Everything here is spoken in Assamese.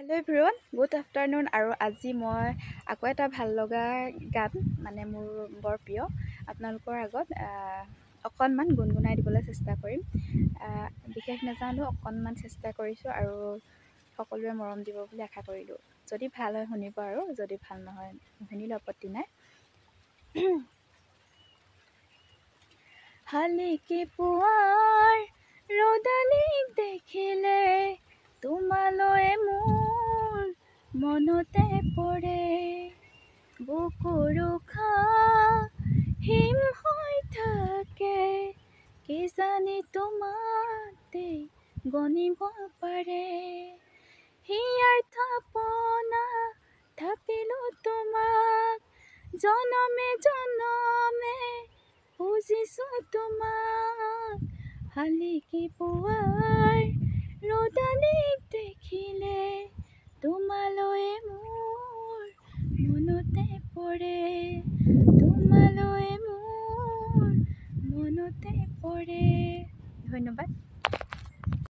Hello' everyone, good afternoon. আৰু আজি মই আকৌ এটা ভাল লগা গান, মানে মোৰ বৰ প্ৰিয়, আপোনালোকৰ আগত অকণমান গুণগুণাই দিবলৈ চেষ্টা কৰিম। বিশেষ নাজানো, অকণমান চেষ্টা কৰিছোঁ আৰু সকলোৱে মৰম দিব বুলি আশা কৰিলোঁ। যদি ভাল হয় শুনিব, আৰু যদি ভাল নহয় শুনিলেও আপত্তি নাই। শালিকি পুৱাৰ ৰ'দালিক দেখিলে তোমালৈ মোৰ মনতে পৰে, বুকুৰ উশাহ হিম হৈ থাকে, কিজানি তোমাতে গণিব পাৰে। হিয়াৰ থাপনা থাপিলো তোমাক, জনমে জনমে বুজিছোঁ তোমাক। শালিকি পুৱাৰ ৰ'দালিক দেখিলে তোমালৈ মোৰ মনতে পৰে, তোমালৈ মোৰ মনতে পৰে। ধন্যবাদ।